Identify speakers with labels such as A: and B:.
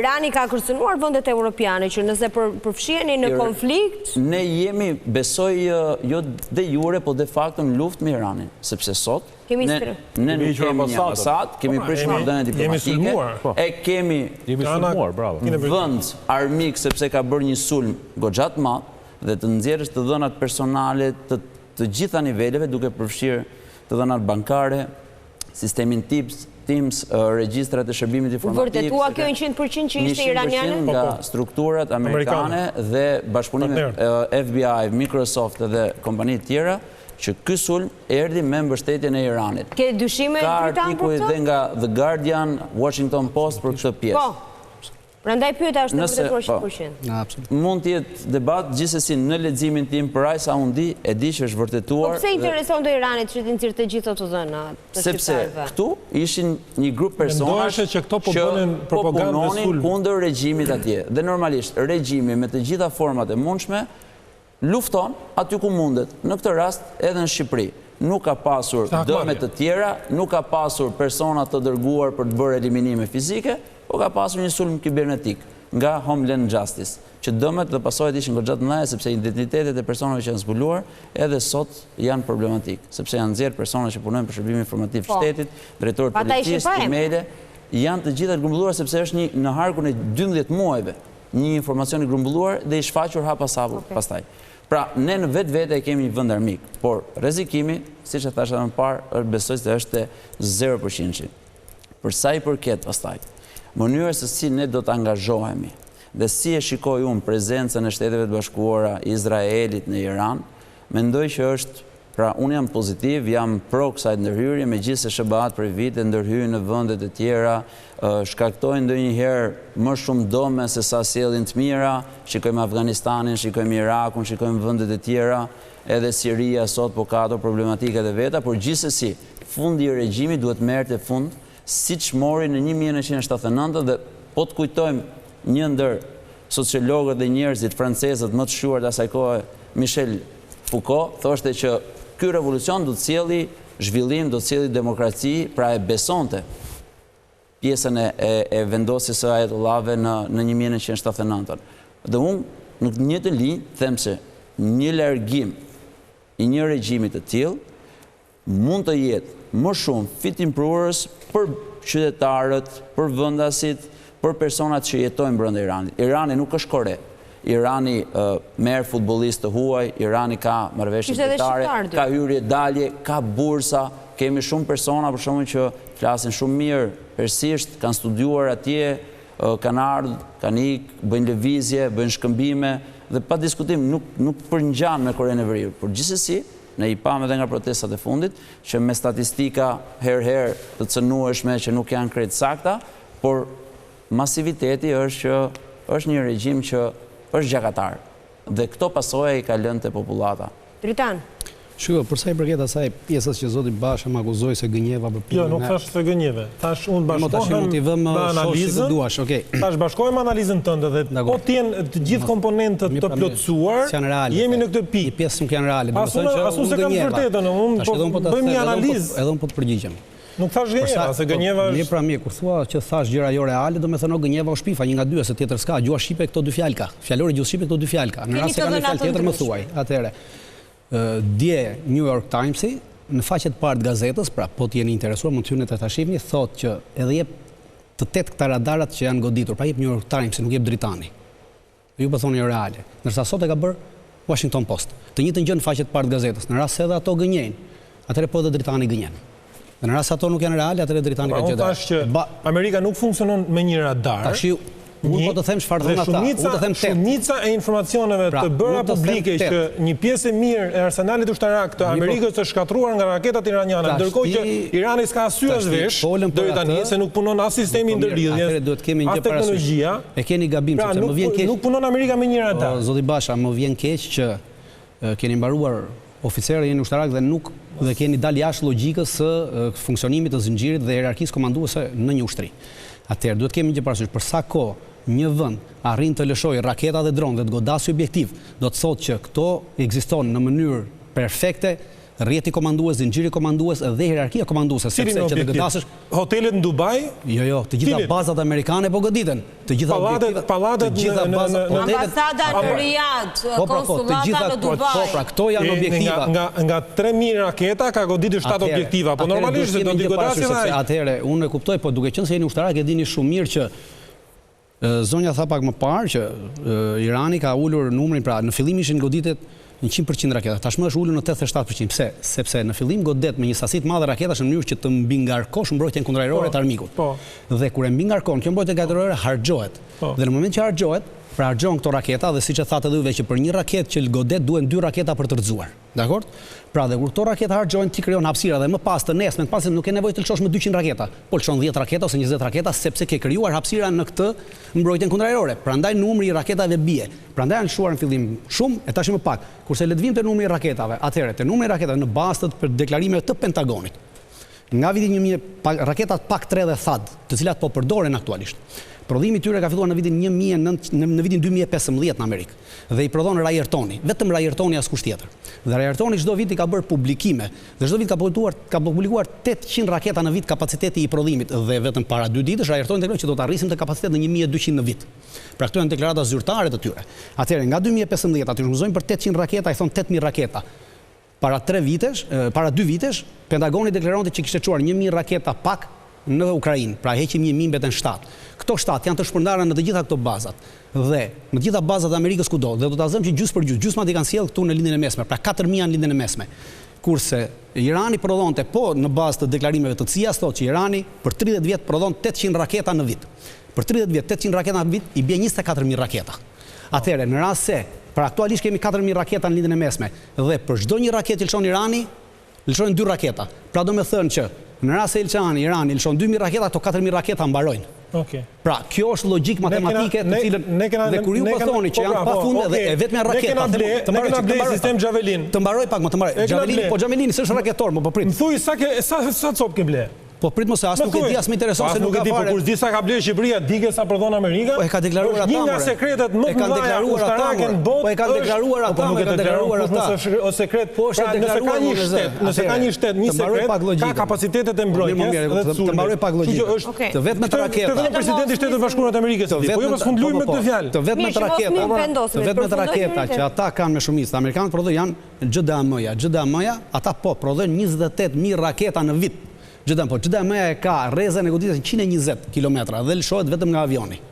A: Irani ka kërcënuar vendet europiane që nëse përfshiheni në konflikt...
B: Ne jemi, besoj, jo de jure, po de facto në luftë me Iranin, sepse sot ne nuk kemi një ambasadë, kemi prishë në ordene diplomatike, e kemi vënd armik sepse ka bërë një sulm goxhat madh dhe të nxjerrësh të dhënat personale të gjitha niveleve, duke përfshirë të dhënat bankare, sistemin TIMS, regjistrat e shërbimit informativ.
A: Vërtetua kjo 100% që ishte iraniane?
B: 100% nga strukturat amerikane dhe bashkëpunimet FBI, Microsoft dhe kompanitë tjera, që ky sulm erdhi me mbështetjen e Iranit.
A: Ke dyshime
B: Ka
A: Dritan për
B: artikuj
A: këtë?
B: dhe nga The Guardian, Washington Post për këtë pjesë.
A: Po. Prandaj pyeta është të vërtetuar 100%.
B: Mund të jetë debat, gjithsesi në leximin tim për aq sa unë di, e di që është vërtetuar.
A: Po pse intereson do Iranit që të nxirrte të gjitha ato dhëna të shqiptarëve?
B: Sepse këtu ishin një grup personash
C: që këto po bënin propagandë dhe sulm
B: kundër regjimit atje. Dhe normalisht regjimi me të gjitha format e mundshme lufton aty ku mundet. Në këtë rast edhe në Shqipëri. Nuk ka pasur dëme të tjera, nuk ka pasur persona të dërguar për të bërë eliminime fizike, po ka pasur një sulm kibernetik nga Homeland Justice, që dëmet dhe pasojat ishin goxhat mëdha sepse identitetet e personave që janë zbuluar edhe sot janë problematik, sepse janë nxjerrë persona që punojnë për shërbim informativ shtetit, drejtorët policisë, emaile, janë të gjitha grumbulluar sepse është në harkun e 12 muajve një informacion i grumbulluar dhe i shfaqur hap pas hapu pastaj. Pra, ne në vetë e kemi një vend armik, por rrezikimi, siç e thash edhe më parë, besoj se është 0%. Për sa i përket pastaj, mënyra se si ne do të angazhohemi dhe si e shikoj unë prezencën e Shteteve të Bashkuara, Izraelit në Iran, mendoj që është, pra unë jam pozitiv, jam pro kësaj ndërhyrje, megjithëse SBA-t për vite ndërhyjnë në vendet e tjera, shkaktojnë ndonjëherë më shumë dëme se sa sjellin të mira, shikojmë Afganistanin, shikojmë Irakun, shikojmë vendet e tjera, edhe Siria sot po ka ato problematikat e veta, por gjithsesi fundi i regjimit duhet merret në fund, siç mori në 1979 dhe po të kujtojmë një ndër sociologët dhe njerëzit francezët më të shuar të asaj kohe, Michel Foucault, thoshte që ky revolucion do të sjellë zhvillim, do të sjellë demokraci, pra e besonte pjesën e vendosjes së ajatollave në 1979. Dhe unë në një të linjë them se një largim i një regjimi të tillë mund të jetë më shumë fitimprues për qytetarët, për vendasit, për personat që jetojnë brenda Iranit. Irani nuk është Kore. Irani merr futbollistë të huaj, Irani ka marrëveshje shqiptare, ka hyrje dalje, ka bursa, kemi shumë persona për shembull që flasin shumë mirë persisht, kanë studiuar atje, kanë ardhur, kanë ikë, bëjnë lëvizje, bëjnë shkëmbime dhe pa diskutim nuk përngjan me Korenë e Veriut. Por gjithsesi, ne i pam edhe nga protestat e fundit që me statistika herë të cënueshme që nuk janë krejt sakta, por masiviteti është një regjim që është gjakatar. Dhe këto pasoja i ka lënë te populata.
A: Dritan.
D: Shiko, përsa i përket asaj pjesës që zoti Basha më akuzoi se gënjeva për punën.
C: Jo, nuk thash se gënjeve. Thash unë bashkohem me analizën. Thash bashkohem analizën tënde dhe po t'jenë të gjithë komponentët të plotësuar, jemi në këtë pikë.
D: Një pjesë nuk janë reale.
C: Asun se kam vërtetën, unë bëjmë një analizë.
D: Edhe unë po të përgjigjem.
C: Nuk thash gënjeva, se gënjeva është...
D: Mirë pra mirë, kur thua që thash gjëra jo reale, do me thënë gënjeva o shpifa, një nga dy, se tjetër s'ka, gjua shqipe këto dy fjalë ka. Fjallori gjuhë shqipe këto dy fjalë ka. Në rast se ka një fjalë tjetër më thuaj. Atëherë, dje New York Timesi, në faqet parë të gazetës, pra po t'jeni interesuar, mund t'june të ta shihni, thotë që edhe jep të 8 këta radarat që janë goditur, pra jep New York Timesi, nuk jep Dritani. Ju po thoni jo reale. Ndërsa sot e ka bërë Washington Post. Të njëjtën gjë në faqet parë të gazetës. Në rast se edhe ato gënjejnë, atëherë po edhe Dritani gënjen. Dhe në rast ato nuk janë reale, atëherë Dritani ka gjetur.
C: Unë thash që Amerika nuk funksionon me një radar.
D: Tashi unë po të them çfarë thon ata. Unë të them
C: shumica e informacioneve të bëra publike që një pjesë e mirë e arsenalit ushtarak të Amerikës është shkatruar nga raketat iraniane, ndërkohë që Irani s'ka asnjë as vesh deri tani se nuk punon as sistemi ndërlidhjes.
D: Atëherë duhet kemi një
C: teknologjia.
D: E keni gabim sepse më vjen keq.
C: Nuk punon Amerika me një radar.
D: Zoti Basha, më vjen keq që keni mbaruar oficerët jeni ushtarak dhe keni dalë jashtë logjikës së funksionimit të zinxhirit dhe hierarkisë komanduese në një ushtri. Atëherë duhet kemi një parasysh për sa kohë një vend arrin të lëshojë raketa dhe dronë dhe të godasë objektiv, do të thotë që këto ekziston në mënyrë perfekte, rrjeti komandues, zinxhiri komandues dhe hierarkia komanduese, sepse që të godasësh
C: hotelet në Dubai?
D: Jo, të gjitha bazat amerikane po goditen. Të gjitha
C: pallatet
D: në
A: ambasada në Riyadh, konsullata në Dubai.
D: Po, pra, këto janë objektiva.
C: Nga 3.000 raketa ka goditur 7 objektiva, po normalisht se do t'i godasë dhe ai.
D: Atëherë, unë e kuptoj, po duke qenë se jeni ushtarak e dini shumë mirë që zonja tha pak më parë që Irani ka ulur numrin, pra në fillim ishin goditet 100% raketa. Tashmë është ulur në 87%. Pse? Sepse në fillim godet me një sasi të madhe raketash në mënyrë që të mbingarkosh mbrojtjen kundërajrore të armikut. Dhe kur e mbingarkon, kjo mbrojtje kundërajrore harxhohet. Dhe në moment që harxhohet, pra harxhon këto raketa dhe siç e thatë edhe juve që për një raketë që godet duhen 2 raketa për të rrëzuar. Dakor? Pra dhe kur këto raketa harxhohen, ti krijon hapësira dhe më pas të nesme, pas nuk ke nevojë të lëshosh me 200 raketa, po lëshon 10 raketa ose 20 raketa sepse ke krijuar hapësira në këtë mbrojtjen kundërajrore. Prandaj numri i raketave bie. Prandaj janë lëshuar në fillim shumë e tash më pak. Kurse le të vim te numri i raketave, atëherë te numri i raketave në bazë të deklarimet të Pentagonit. Nga viti 1000 raketat pak 3 dhe THAAD, të cilat po përdoren aktualisht. Prodhimi i tyre ka filluar në vitin 2015 në Amerikë dhe i prodhon Rayertoni, vetëm Rayertoni askush tjetër. Dhe Rayertoni çdo vit i ka bërë publikime dhe çdo vit ka publikuar 800 raketa në vit kapaciteti i prodhimit dhe vetëm para 2 ditësh Rayertoni deklaroi që do të arrisim të kapacitet në 1200 në vit. Pra këto janë deklarata zyrtare të tyre. Atëherë nga 2015 aty shmuzojnë për 800 raketa, i thon 8000 raketa. Para 2 vitesh, Pentagoni deklaronte që kishte çuar 1000 raketa pak në Ukrainë, pra heqim 1000 mbeten 7. Këto 7 janë të shpërndarë në të gjitha këto bazat dhe në të gjitha bazat e Amerikës kudo dhe do ta zëmë që gjysmë për gjysmë, gjysmat i kanë sjellë këtu në lindjen e mesme, pra 4000 janë në lindjen e mesme. Kurse Irani prodhonte po në bazë të deklarimeve të CIA thotë që Irani për 30 vjet prodhon 800 raketa në vit. Për 30 vjet 800 raketa në vit i bie 24000 raketa. Atëherë në rast se pra aktualisht kemi 4000 raketa në lindjen e mesme dhe për çdo një raketë që lëshon Irani, lëshojnë 2 raketa. Pra do me thënë që në rast se Irani lëshon 2000 raketa, ato 4000 raketa mbarojnë. Pra, kjo është logjik matematike të cilën dhe kur ju po thoni që janë pafundme dhe e vetmja raketa
C: të mbaroj sistem Javelin.
D: Të mbaroj pak, të mbaroj. Javelini s'është raketor, po prit.
C: Më thuj sa copë ke ble?
D: Po prit mos as nuk e di as më intereson se nuk ka fare.
C: Kur di sa ka blerë Shqipëria, dike sa prodhon Amerika.
D: Po e ka deklaruar ata.
C: Një nga sekretet më të mëdha ushtarake në botë.
D: Po e kanë deklaruar ata, e kanë deklaruar ata.
C: O sekret, nëse ka një shtet, një sekret, ka kapacitetet e mbrojtjes dhe të
D: të mbaroj pak logjikën. Të vetmet raketa.
C: Të vetëm presidenti i Shtetit Bashkuar të Amerikës. Po jo mos mund luajmë me këtë fjalë.
D: Të vetmet raketa që ata kanë me shumicë, amerikanët prodhojnë janë GDAM-ja, ata po prodhojnë 28000 raketa në vit. GDAM e ka rrezën e goditur 120 kilometra dhe lëshohet vetëm nga avioni.